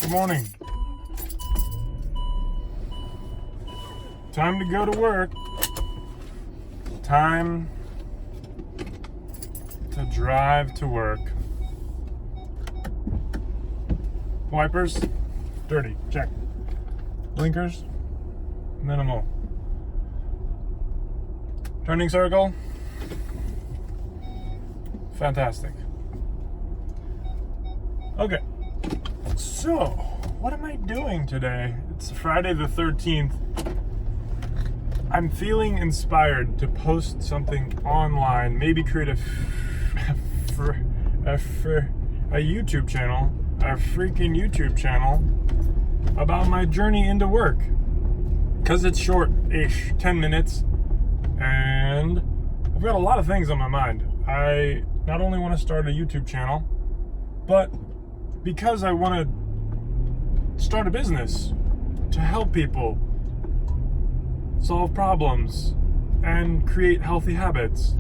Good morning. Time to go to work. Time to drive to work. Wipers, dirty, check. Blinkers, minimal. Turning circle, fantastic. Okay, so what am I doing today? It's Friday the 13th. I'm feeling inspired to post something online, maybe create a YouTube channel, a freaking YouTube channel about my journey into work. Because it's short-ish, 10 minutes, and I've got a lot of things on my mind. I not only want to start a YouTube channel, but because I want to start a business to help people solve problems and create healthy habits.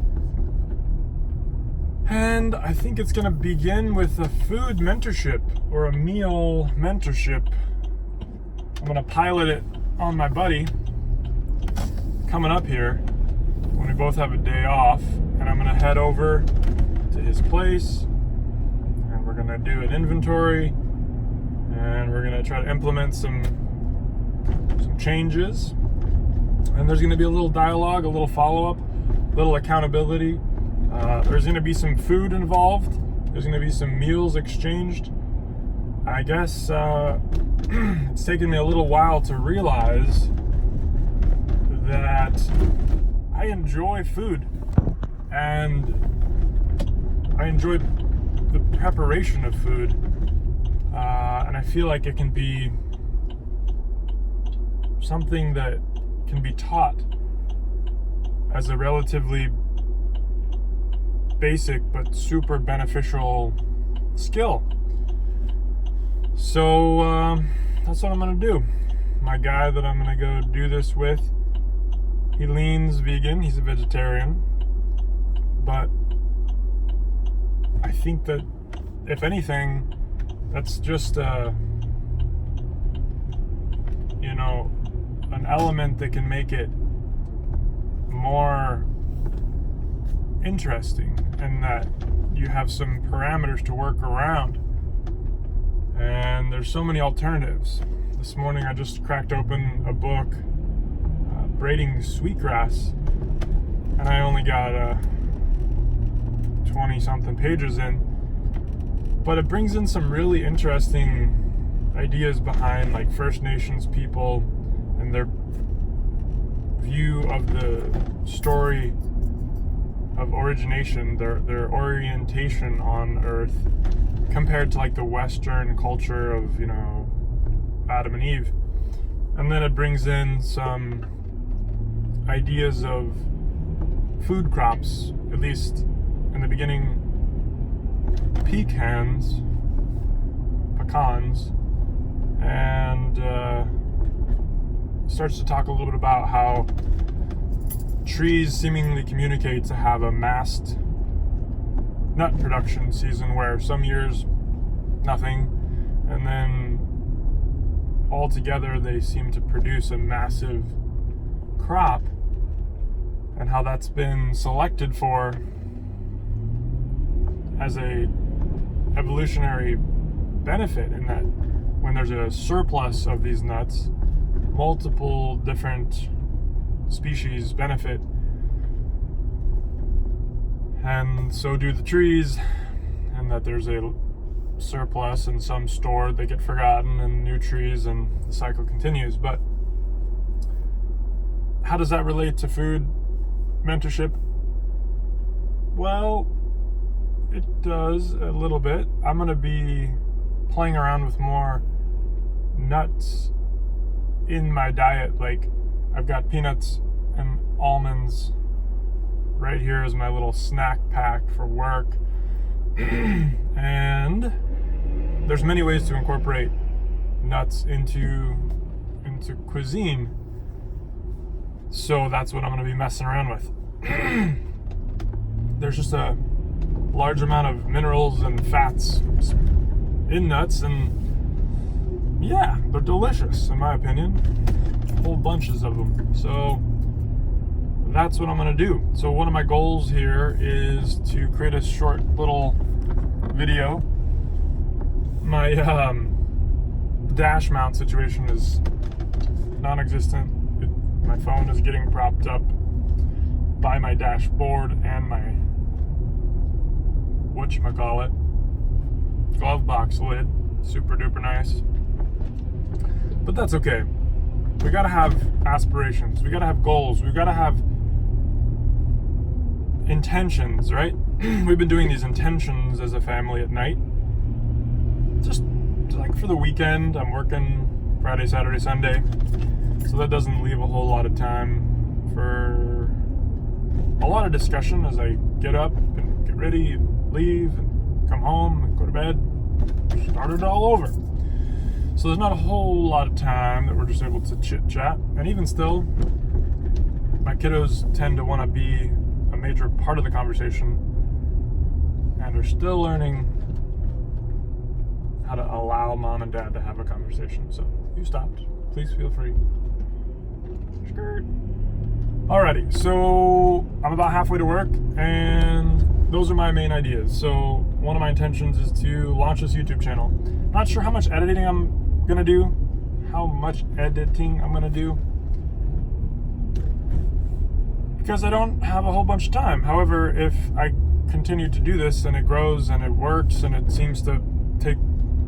And I think it's going to begin with a food mentorship or a meal mentorship. I'm going to pilot it on my buddy coming up here when we both have a day off, and I'm going to head over to his place and we're going to do an inventory and we're going to try to implement some changes. And there's going to be a little dialogue, a little follow-up, a little accountability. There's going to be some food involved. There's going to be some meals exchanged. I guess it's taken me a little while to realize that I enjoy food. And I enjoy the preparation of food. And I feel like it can be something that can be taught as a relatively basic but super beneficial skill. So that's what I'm gonna do. My guy that I'm gonna go do this with, he leans vegan, he's a vegetarian, but I think that if anything, that's just an element that can make it more interesting, and that you have some parameters to work around. And there's so many alternatives. This morning I just cracked open a book, Braiding Sweetgrass, and I only got 20 something pages in, but it brings in some really interesting ideas behind like First Nations people and their view of the story of origination, their orientation on Earth, compared to like the Western culture of, Adam and Eve. And then it brings in some ideas of food crops, at least in the beginning, pecans, and starts to talk a little bit about how trees seemingly communicate to have a massed nut production season, where some years nothing, and then all together they seem to produce a massive crop, and how that's been selected for as a evolutionary benefit, in that when there's a surplus of these nuts, multiple different species benefit, and so do the trees, and that there's a surplus and some stored that get forgotten, and new trees, and the cycle continues. But how does that relate to food mentorship? Well, it does a little bit. I'm going to be playing around with more nuts in my diet. Like, I've got peanuts and almonds right here as my little snack pack for work. And there's many ways to incorporate nuts into cuisine. So that's what I'm going to be messing around with. There's just a large amount of minerals and fats in nuts, and yeah, they're delicious in my opinion. Whole bunches of them. So that's what I'm gonna do. So one of my goals here is to create a short little video. My dash mount situation is non-existent. My phone is getting propped up by my dashboard and my whatchamacallit glove box lid. Super duper nice. But that's okay. We gotta have aspirations. We gotta have goals. We gotta have intentions, right? We've been doing these intentions as a family at night. Just like for the weekend, I'm working Friday, Saturday, Sunday. So that doesn't leave a whole lot of time for a lot of discussion as I get up and get ready, leave, and come home and go to bed. Start it all over. So there's not a whole lot of time that we're just able to chit chat. And even still, my kiddos tend to want to be a major part of the conversation and are still learning how to allow mom and dad to have a conversation. So if you stopped, please feel free. Skirt. Alrighty, so I'm about halfway to work and those are my main ideas. So one of my intentions is to launch this YouTube channel. Not sure how much editing I'm gonna do, because I don't have a whole bunch of time. However, if I continue to do this and it grows and it works and it seems to take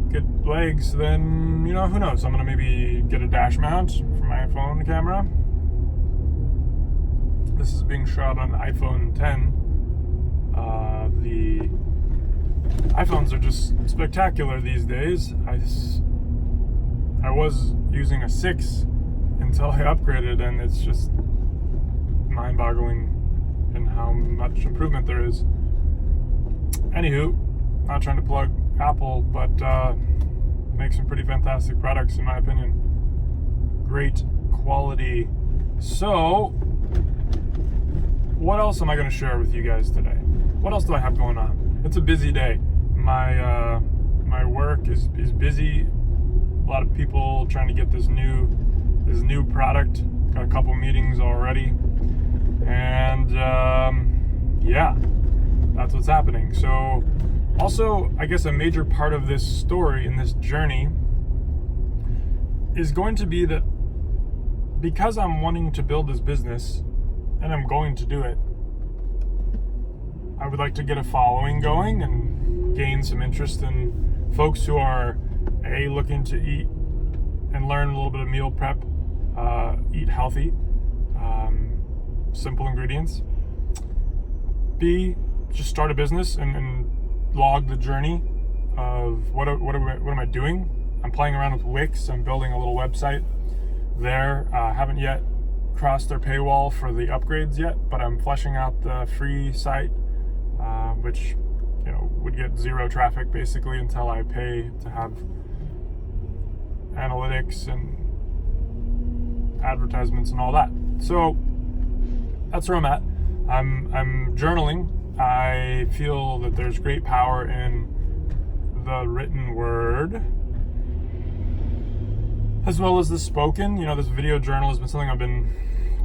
good legs, then, you know, who knows? I'm gonna maybe get a dash mount for my phone camera. This is being shot on the iPhone 10. The iPhones are just spectacular these days. I was using a 6 until I upgraded, and it's just mind-boggling in how much improvement there is. Anywho, not trying to plug Apple, but make some pretty fantastic products in my opinion. Great quality. So, what else am I going to share with you guys today? What else do I have going on? It's a busy day. My work is busy. A lot of people trying to get this new product. Got a couple meetings already, and yeah, that's what's happening. So, also, I guess a major part of this story and this journey is going to be that because I'm wanting to build this business, and I'm going to do it, I would like to get a following going and gain some interest in folks who are looking to eat and learn a little bit of meal prep, eat healthy, simple ingredients. B, just start a business and log the journey of what am I doing. I'm playing around with Wix. I'm building a little website there. Haven't yet crossed their paywall for the upgrades yet, but I'm fleshing out the free site, which, you know, would get zero traffic basically until I pay to have analytics and advertisements and all that. So that's where I'm at. I'm journaling. I feel that there's great power in the written word as well as the spoken. You know, this video journal has been something I've been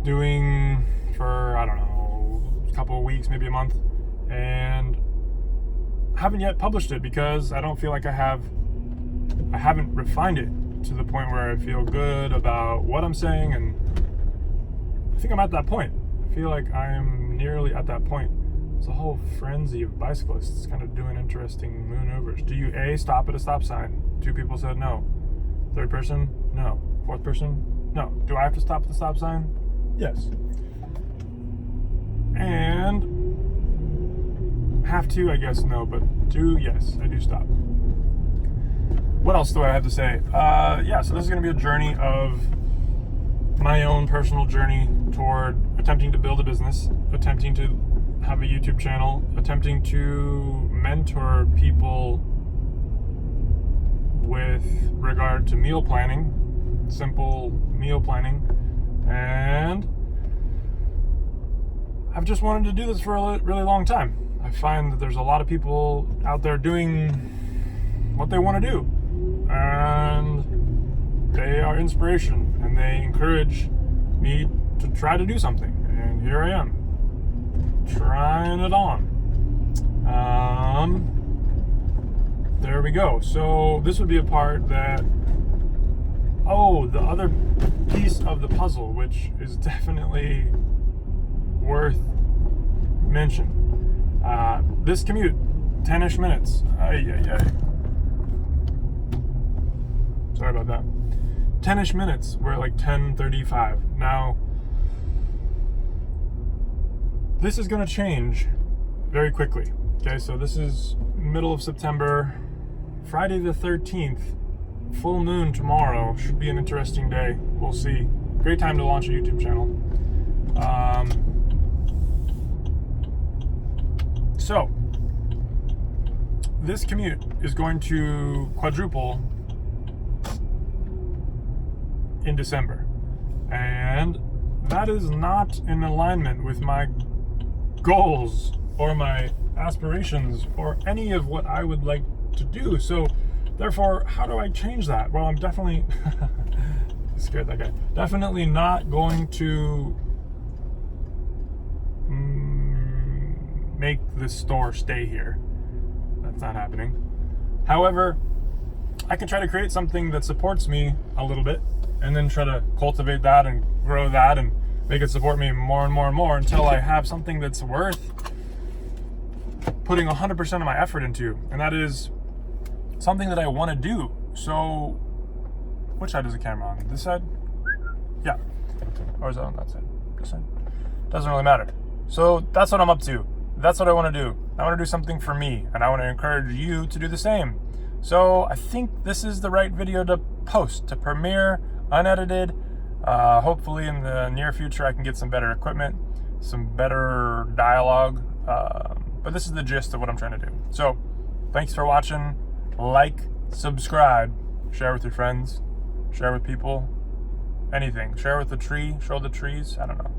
doing for, I don't know, a couple of weeks, maybe a month, and haven't yet published it because I don't feel like I haven't refined it to the point where I feel good about what I'm saying, and I think I'm at that point. I feel like I'm nearly at that point. It's a whole frenzy of bicyclists kind of doing interesting maneuvers. Do you A, stop at a stop sign? 2 people said no. Third person? No. Fourth person? No. Do I have to stop at the stop sign? Yes. And have to, I guess, no, but do, yes, I do stop. What else do I have to say? Yeah, so this is going to be a journey of my own personal journey toward attempting to build a business, attempting to have a YouTube channel, attempting to mentor people with regard to meal planning, simple meal planning, and I've just wanted to do this for a really long time. I find that there's a lot of people out there doing what they want to do, and they are inspiration, and they encourage me to try to do something. And here I am, trying it on. There we go. So this would be a part that, the other piece of the puzzle, which is definitely worth mention. This commute, 10-ish minutes. Sorry about that. 10-ish minutes. We're at like 10:35. Now, this is going to change very quickly. Okay, so this is middle of September, Friday the 13th, full moon tomorrow. Should be an interesting day. We'll see. Great time to launch a YouTube channel. So, this commute is going to quadruple in December. And that is not in alignment with my goals or my aspirations or any of what I would like to do. So therefore, how do I change that? Well, I'm definitely scared that guy. Definitely not going to make the store stay here. That's not happening. However, I can try to create something that supports me a little bit, and then try to cultivate that and grow that and make it support me more and more and more until I have something that's worth putting 100% of my effort into. And that is something that I want to do. So, which side is the camera on? This side? Yeah. Or is it on that side? This side? Doesn't really matter. So that's what I'm up to. That's what I want to do. I want to do something for me, and I want to encourage you to do the same. So I think this is the right video to post, to premiere, unedited. Hopefully in the near future I can get some better equipment, some better dialogue. But this is the gist of what I'm trying to do. So thanks for watching. Like, subscribe, share with your friends, share with people, anything. Share with the tree, show the trees, I don't know.